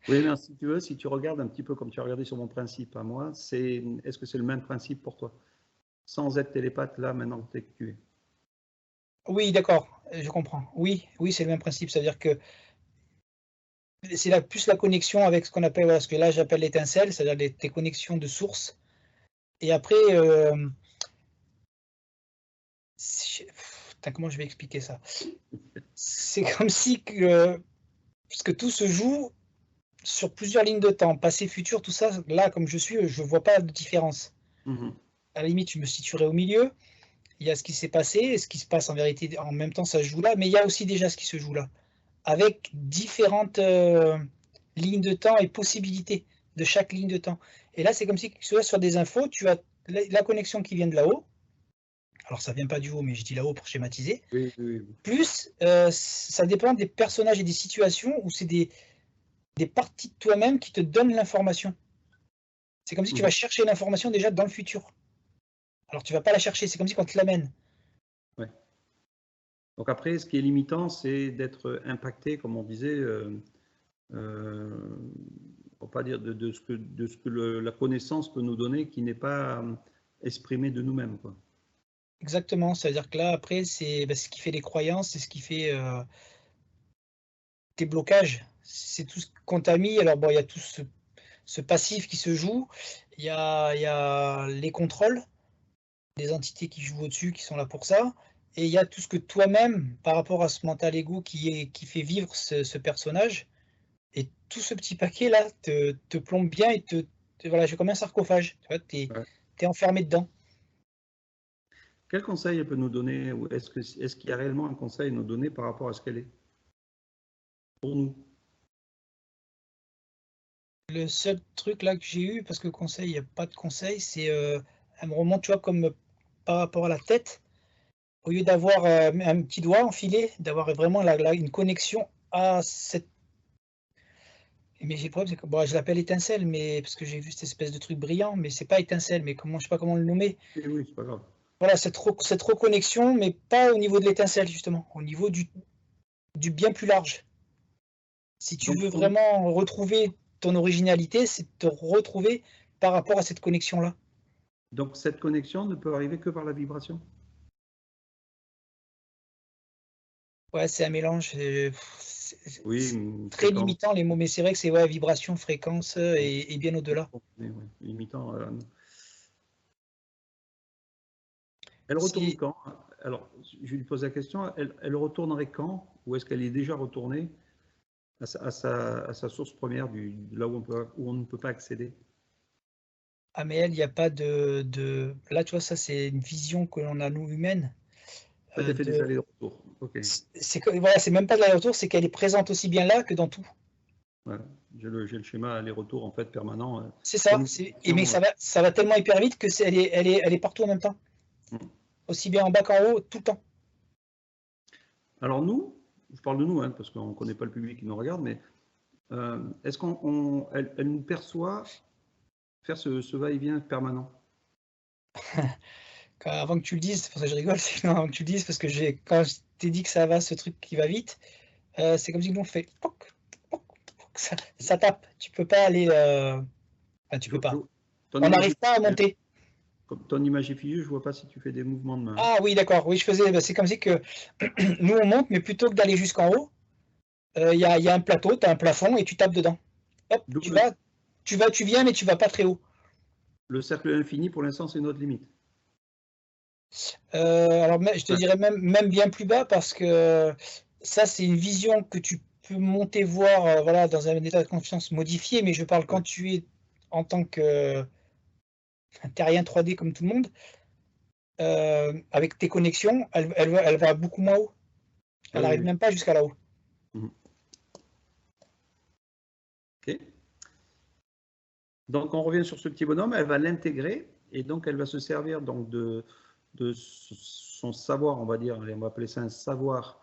A: Oui, mais si tu veux, si tu regardes un petit peu comme tu as regardé sur mon principe à moi, est-ce que c'est le même principe pour toi? Sans être télépathe, là, maintenant que tu es.
B: Oui, d'accord, je comprends. Oui, oui, c'est le même principe. C'est-à-dire que c'est plus la connexion avec ce qu'on appelle, voilà, ce que là j'appelle l'étincelle, c'est-à-dire tes connexions de source. Et après, putain, comment je vais expliquer ça? C'est comme si parce que tout se joue sur plusieurs lignes de temps, passé, futur, tout ça. Là, comme je suis, je vois pas de différence.
A: Mhm.
B: À la limite, je me situerai au milieu. Il y a ce qui s'est passé, et ce qui se passe en vérité en même temps, ça se joue là, mais il y a aussi déjà ce qui se joue là, avec différentes lignes de temps et possibilités de chaque ligne de temps. Et là, c'est comme si tu vois, sur des infos, tu as la connexion qui vient de là-haut. Alors, ça vient pas du haut, mais je dis là-haut pour schématiser.
A: Oui, oui, oui.
B: Plus, ça dépend des personnages et des situations où c'est des parties de toi-même qui te donnent l'information. C'est comme si tu vas
A: Mhm.
B: chercher l'information déjà dans le futur. Alors tu vas pas la chercher, c'est comme si on te l'amène.
A: Ouais. Donc après, ce qui est limitant, c'est d'être impacté, comme on disait, euh, pour pas dire de ce que la connaissance peut nous donner, qui n'est pas exprimé de nous-mêmes, quoi.
B: Exactement, c'est-à-dire que là après c'est ce qui fait les croyances, c'est ce qui fait tes blocages. C'est tout ce qu'on t'a mis. Alors bon, il y a tout ce passif qui se joue. Il y a les contrôles, des entités qui jouent au-dessus, qui sont là pour ça. Et il y a tout ce que toi-même, par rapport à ce mental ego qui fait vivre ce personnage. Et tout ce petit paquet-là te plombe bien et voilà, j'ai comme un sarcophage. Tu vois, t'es enfermé dedans.
A: Quel conseil elle peut nous donner, ou est-ce qu'il y a réellement un conseil à nous donner par rapport à ce qu'elle est pour nous?
B: Le seul truc là que j'ai eu, parce que conseil, il n'y a pas de conseil, c'est elle me remonte, tu vois, comme par rapport à la tête, au lieu d'avoir un petit doigt enfilé, d'avoir vraiment une connexion à cette. Mais j'ai le problème, c'est que bon, je l'appelle étincelle, mais parce que j'ai vu cette espèce de truc brillant, mais c'est pas étincelle, mais comment, je sais pas comment le nommer.
A: Oui, c'est pas grave.
B: Voilà, cette reconnexion, mais pas au niveau de l'étincelle, justement, au niveau du bien plus large. Si tu veux vraiment retrouver ton originalité, c'est de te retrouver par rapport à cette connexion-là.
A: Donc cette connexion ne peut arriver que par la vibration?
B: Ouais, c'est un mélange.
A: Oui,
B: C'est très limitant les mots, mais c'est vrai que c'est ouais, vibration, fréquence et bien au-delà.
A: Oui, limitant. Elle retourne quand? Alors, je lui pose la question, elle retournerait quand? Ou est-ce qu'elle est déjà retournée à sa source première, là où on ne peut pas accéder?
B: Ah, mais elle, il n'y a pas de. Là, tu vois, ça, c'est une vision que l'on a, nous, humaines.
A: Elle fait des allers-retours. Ok.
B: Voilà, c'est même pas de l'aller-retour, c'est qu'elle est présente aussi bien là que dans tout.
A: Voilà. J'ai le schéma aller-retour en fait permanent.
B: C'est ça. Mais ça va tellement hyper vite que elle est partout en même temps. Aussi bien en bas qu'en haut, tout le temps.
A: Alors nous, je parle de nous, hein, parce qu'on ne connaît pas le public qui nous regarde, mais est-ce qu'elle nous perçoit faire ce va-et-vient permanent?
B: Avant que tu le dises, c'est pour ça que je rigole, c'est avant que tu le dises, parce que quand je t'ai dit que ça va, ce truc qui va vite, c'est comme si nous on fait poc, poc, poc, ça tape. Tu peux pas aller. Enfin, tu peux pas. On n'arrive pas à monter.
A: Comme ton image est figée, je vois pas si tu fais des mouvements de main.
B: Ah oui, d'accord. Oui, je faisais. C'est comme si que nous on monte, mais plutôt que d'aller jusqu'en haut, il y a un plateau, tu as un plafond et tu tapes dedans. Hop, tu viens, mais tu vas pas très haut.
A: Le cercle infini, pour l'instant, c'est notre limite.
B: Alors, je te dirais même bien plus bas, parce que ça, c'est une vision que tu peux monter voir voilà, dans un état de conscience modifié, mais je parle quand tu es en tant que terrien 3D comme tout le monde, avec tes connexions, elle va beaucoup moins haut. Elle n'arrive même pas jusqu'à là-haut.
A: Ok. Donc, on revient sur ce petit bonhomme, elle va l'intégrer, et donc elle va se servir donc, de son savoir, on va dire, on va appeler ça un savoir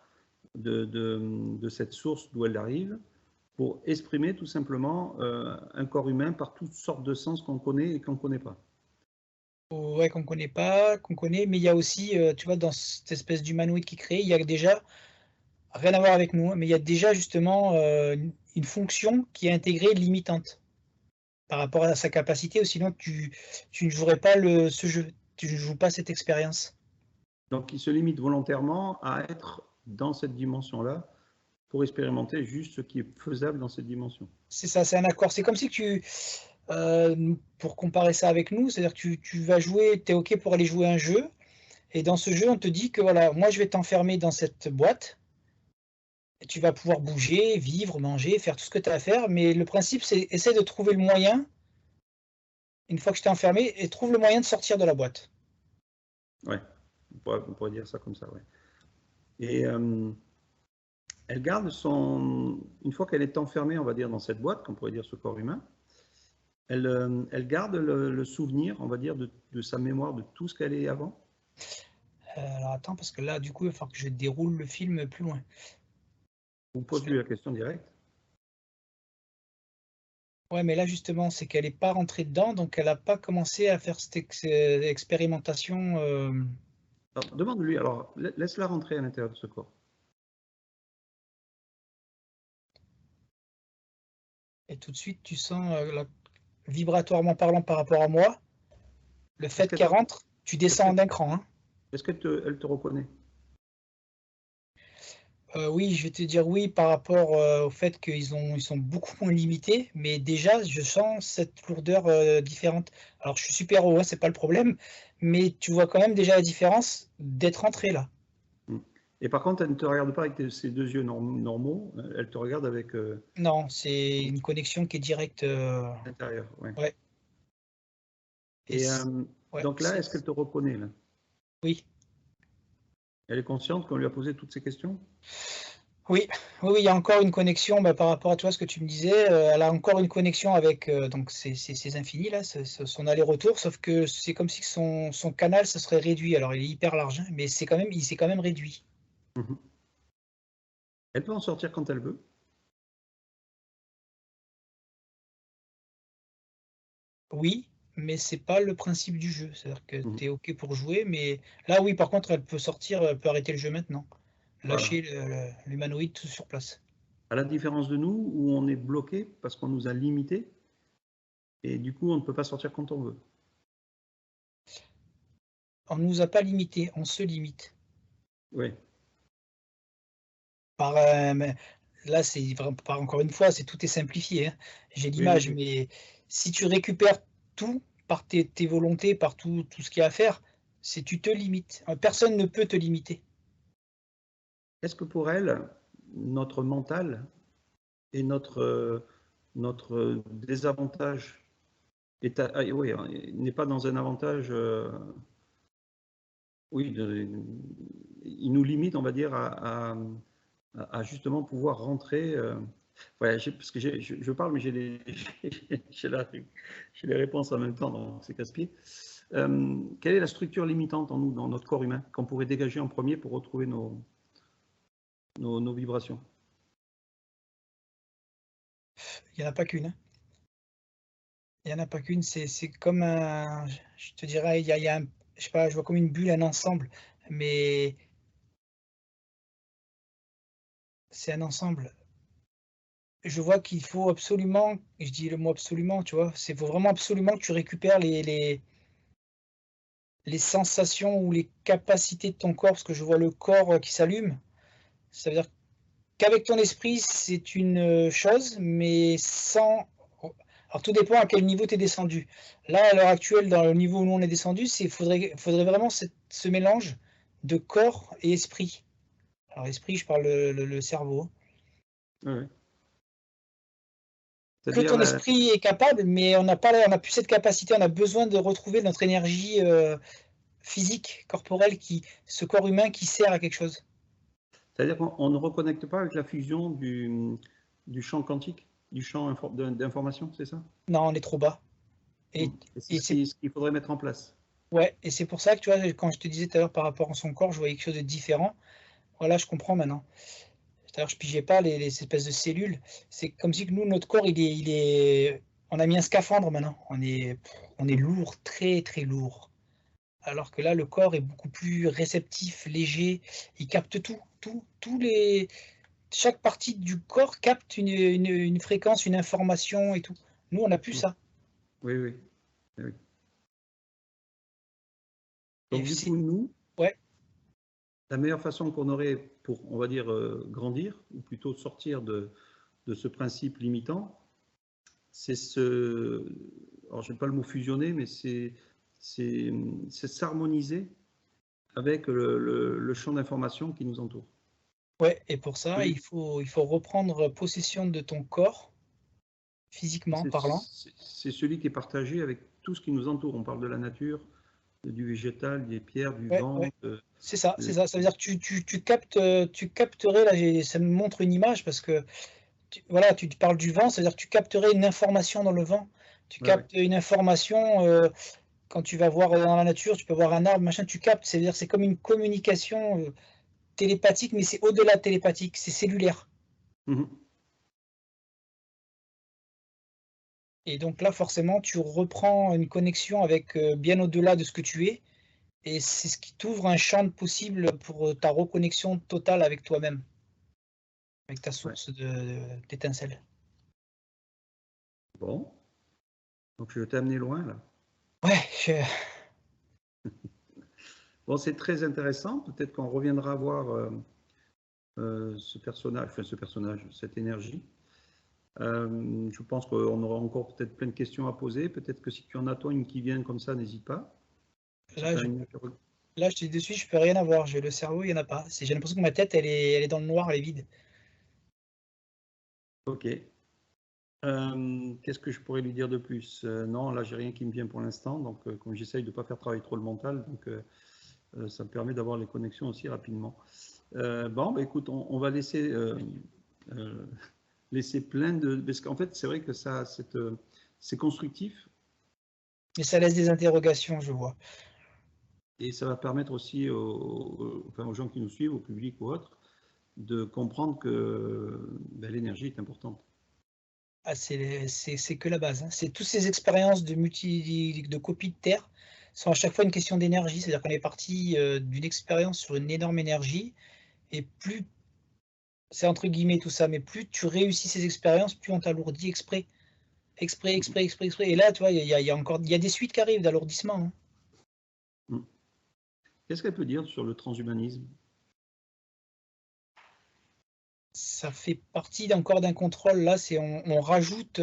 A: de cette source d'où elle arrive, pour exprimer tout simplement un corps humain par toutes sortes de sens qu'on connaît et qu'on ne connaît pas.
B: Ouais, qu'on connaît pas, qu'on connaît, mais il y a aussi, tu vois, dans cette espèce d'humanoïde qui crée, il y a déjà, rien à voir avec nous, hein, mais il y a déjà justement une fonction qui est intégrée limitante par rapport à sa capacité, ou sinon tu ne jouerais pas ce jeu, tu ne joues pas cette expérience.
A: Donc, il se limite volontairement à être dans cette dimension-là pour expérimenter juste ce qui est faisable dans cette dimension.
B: C'est ça, c'est un accord. C'est comme si pour comparer ça avec nous, c'est-à-dire que tu vas jouer, tu es OK pour aller jouer un jeu, et dans ce jeu, on te dit que voilà, moi je vais t'enfermer dans cette boîte, et tu vas pouvoir bouger, vivre, manger, faire tout ce que tu as à faire, mais le principe, c'est essayer de trouver le moyen, une fois que je t'ai enfermé, et trouve le moyen de sortir de la boîte.
A: Ouais, on pourrait dire ça comme ça, ouais. Et elle garde une fois qu'elle est enfermée, on va dire, dans cette boîte, qu'on pourrait dire ce corps humain, elle garde le souvenir, on va dire, de sa mémoire, de tout ce qu'elle est avant.
B: Alors attends, parce que là, du coup, il va falloir que je déroule le film plus loin.
A: Vous pose-lui la question directe.
B: Ouais, mais là, justement, c'est qu'elle n'est pas rentrée dedans, donc elle n'a pas commencé à faire cette expérimentation.
A: Demande-lui, alors, laisse-la rentrer à l'intérieur de ce corps.
B: Et tout de suite, tu sens, vibratoirement parlant par rapport à moi, le fait qu'elle rentre, tu descends d'un cran. Hein.
A: Est-ce qu'elle te reconnaît?
B: Oui, je vais te dire oui par rapport au fait qu'ils sont beaucoup moins limités, mais déjà, je sens cette lourdeur différente. Alors, je suis super haut, hein, c'est pas le problème, mais tu vois quand même déjà la différence d'être entré là.
A: Mm. Et par contre, elle ne te regarde pas avec ses deux yeux normaux, elle te regarde avec
B: Non, c'est une connexion qui est directe.
A: l'intérieur. Ouais.
B: Ouais. Et
A: Et
B: ouais,
A: donc là, est-ce qu'elle te reconnaît là?
B: oui.
A: Elle est consciente qu'on lui a posé toutes ces questions?
B: Oui, oui, oui, il y a encore une connexion par rapport à toi, ce que tu me disais. Elle a encore une connexion avec donc ces infinis là, son aller-retour, sauf que c'est comme si son canal se serait réduit. Alors il est hyper large, hein, mais il s'est quand même réduit.
A: Mhm. Elle peut en sortir quand elle veut.
B: Oui, mais c'est pas le principe du jeu. C'est-à-dire que
A: Mhm.
B: tu es OK pour jouer, mais là oui, par contre, elle peut sortir, elle peut arrêter le jeu maintenant.
A: Voilà.
B: Lâcher l'humanoïde tout sur place.
A: À la différence de nous, où on est bloqué parce qu'on nous a limités, et du coup, on ne peut pas sortir quand on veut.
B: On nous a pas limité, on se limite.
A: Oui.
B: Mais là, c'est vraiment par encore une fois, c'est tout est simplifié, hein. J'ai
A: Oui, oui,
B: l'image,
A: oui.
B: mais si tu récupères tout par tes volontés, par tout ce qu'il y a à faire, c'est tu te limites. Personne ne peut te limiter.
A: Est-ce que pour elle, notre mental et notre désavantage oui, n'est pas dans un avantage, oui, il nous limite, on va dire, à justement pouvoir rentrer. Ouais, parce que je parle, mais j'ai les réponses en même temps, donc c'est casse-pied. Quelle est la structure limitante en nous, dans notre corps humain, qu'on pourrait dégager en premier pour retrouver nos vibrations?
B: Il y en a pas qu'une, hein. Il y en a pas qu'une, c'est comme un je te dirais, il y a un je sais pas, je vois comme une bulle, un ensemble, mais c'est un ensemble. Je vois qu'il faut absolument, je dis le mot absolument, tu vois? C'est faut vraiment absolument que tu récupères les sensations ou les capacités de ton corps, parce que je vois le corps qui s'allume. Ça veut dire qu'avec ton esprit, c'est une chose, mais sans. Alors tout dépend à quel niveau tu es descendu. Là, à l'heure actuelle, dans le niveau où on est descendu, faudrait vraiment ce mélange de corps et esprit. Alors esprit, je parle le cerveau.
A: Ouais.
B: Que
A: C'est-à-dire,
B: ton esprit est capable, mais on n'a plus cette capacité. On a besoin de retrouver notre énergie physique, corporelle, ce corps humain qui sert à quelque chose.
A: c'est-à-dire qu'on ne reconnecte pas avec la fusion du champ quantique, du champ d'information, c'est ça?
B: Non, on est trop bas. Et,
A: Et c'est
B: et c'est
A: ce qu'il faudrait mettre en place.
B: ouais, et c'est pour ça que tu vois, quand je te disais tout à l'heure par rapport à son corps, je voyais quelque chose de différent. Voilà, je comprends maintenant. Tout à l'heure, je pigeais pas les espèces de cellules. C'est comme si que nous, notre corps, on a mis un scaphandre maintenant. On est lourd, très très lourd. Alors que là, le corps est beaucoup plus réceptif, léger. Il capte chaque partie du corps capte une fréquence, une information et tout. Nous, on n'a plus ça.
A: Oui, oui, oui.
B: Et
A: Donc du coup, nous,
B: ouais,
A: la meilleure façon qu'on aurait pour, on va dire, grandir, ou plutôt sortir de ce principe limitant, c'est alors je n'aime pas le mot fusionner, mais c'est s'harmoniser avec le champ d'information qui nous entoure.
B: ouais. Et pour ça,
A: Celui-
B: il faut reprendre possession de ton corps, physiquement parlant.
A: C'est celui qui est partagé avec tout ce qui nous entoure. On parle de la nature, du végétal, des pierres, du
B: Ouais,
A: vent.
B: ouais. C'est ça, c'est ça. Ça veut dire que tu captes, tu capterais, là, ça me montre une image parce que, voilà, tu te parles du vent, ça veut dire que tu capterais une information dans le vent. Tu
A: Ouais, ouais.
B: captes une information, quand tu vas voir dans la nature, tu peux voir un arbre, machin, tu captes. C'est-à-dire c'est comme une communication télépathique, mais c'est au-delà de télépathique, c'est cellulaire.
A: Mhm.
B: Et donc là, forcément, tu reprends une connexion avec bien au-delà de ce que tu es. Et c'est ce qui t'ouvre un champ de possible pour ta reconnexion totale avec toi-même, avec ta
A: Ouais.
B: source d'étincelles.
A: Bon, donc je t'ai amené loin là.
B: Ouais,
A: Bon, c'est très intéressant. Peut-être qu'on reviendra voir cette énergie. Je pense qu'on aura encore peut-être plein de questions à poser. Peut-être que si tu en as toi une qui vient comme ça, n'hésite pas.
B: Là, je te dis de suite, je peux rien avoir. J'ai le cerveau, il n'y en a pas. J'ai l'impression que ma tête, elle est dans le noir, elle est vide.
A: Ok. Qu'est-ce que je pourrais lui dire de plus? Non, là, j'ai rien qui me vient pour l'instant. Donc, comme j'essaye de ne pas faire travailler trop le mental, donc ça me permet d'avoir les connexions aussi rapidement. Bon, bah, écoute, on va laisser plein de... Parce qu'en fait, c'est vrai que ça, c'est constructif.
B: Mais ça laisse des interrogations, je vois.
A: Et ça va permettre aussi aux gens qui nous suivent, au public ou autres, de comprendre que l'énergie est importante.
B: Ah, c'est que la base. Hein. C'est toutes ces expériences de copie de Terre sont à chaque fois une question d'énergie. C'est-à-dire qu'on est parti d'une expérience sur une énorme énergie, et plus, c'est entre guillemets tout ça, mais plus tu réussis ces expériences, plus on t'alourdit exprès. Exprès. Et là, tu vois, il y a des suites qui arrivent d'alourdissement. Hein.
A: Qu'est-ce qu'elle peut dire sur le transhumanisme?
B: Ça fait partie encore d'un contrôle. Là, on rajoute.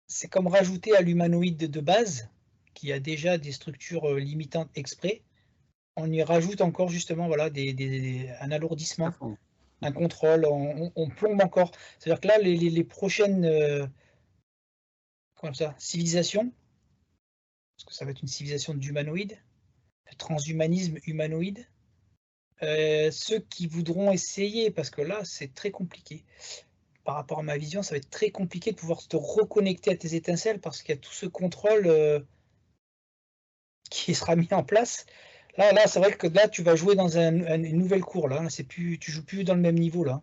B: C'est comme rajouter à l'humanoïde de base, qui a déjà des structures limitantes exprès. On y rajoute encore justement voilà, un alourdissement, un contrôle. On plombe encore. C'est-à-dire que là, les prochaines civilisations, parce que ça va être une civilisation d'humanoïdes, de transhumanisme humanoïde, ceux qui voudront essayer, parce que là, c'est très compliqué. Par rapport à ma vision, ça va être très compliqué de pouvoir te reconnecter à tes étincelles parce qu'il y a tout ce contrôle qui sera mis en place. Là, c'est vrai que là, tu vas jouer dans une nouvelle cour. Là, tu joues plus dans le même niveau là.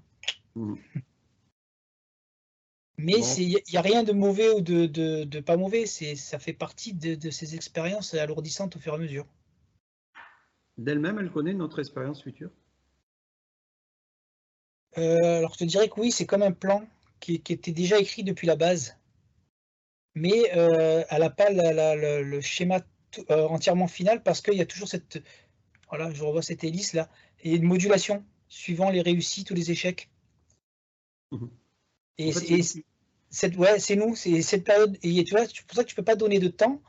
B: Mais il n'y a rien de mauvais ou de pas mauvais. Ça fait partie de ces expériences alourdissantes au fur et à mesure.
A: D'elle-même, elle connaît notre expérience future?
B: Alors, je te dirais que oui, c'est comme un plan qui était déjà écrit depuis la base. Mais elle n'a pas le schéma entièrement final parce qu'il y a toujours cette... Voilà, je revois cette hélice là. Et une modulation suivant les réussites ou les échecs. Et,
A: en fait,
B: c'est nous, c'est cette période. Et tu vois, c'est pour ça que tu ne peux pas donner de temps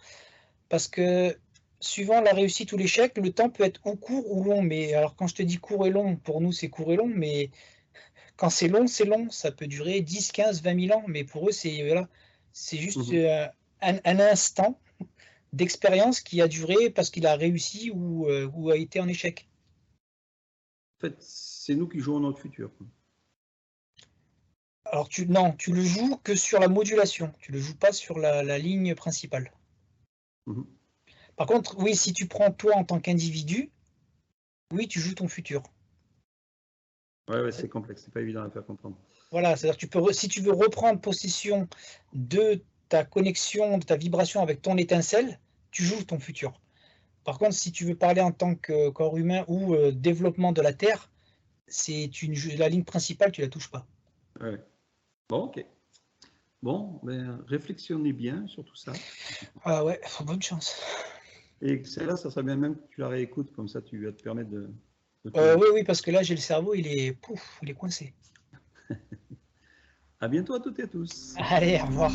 B: parce que suivant la réussite ou l'échec, le temps peut être ou court ou long. Mais alors, quand je te dis court et long, pour nous, c'est court et long. Mais quand c'est long, c'est long. Ça peut durer 10, 15, 20 000 ans. Mais pour eux, c'est juste un instant d'expérience qui a duré parce qu'il a réussi ou a été en échec.
A: En fait, c'est nous qui jouons notre futur.
B: Alors tu le joues que sur la modulation, tu le joues pas sur la ligne principale. Par contre, oui, si tu prends toi en tant qu'individu, oui, tu joues ton futur.
A: Ouais, c'est complexe, c'est pas évident à faire comprendre.
B: Voilà, c'est-à-dire si tu veux reprendre possession de ta connexion, de ta vibration avec ton étincelle, tu joues ton futur. Par contre, si tu veux parler en tant que corps humain ou développement de la Terre, la ligne principale, tu la touches pas.
A: Ouais. Bon, ok. Bon, réflexionnez bien sur tout ça.
B: Ah ouais, bonne chance.
A: Et celle-là, ça serait bien même que tu la réécoutes, comme ça tu vas te permettre de
B: oui, parce que là, j'ai le cerveau, il est coincé.
A: À bientôt à toutes et à tous.
B: Allez, au revoir.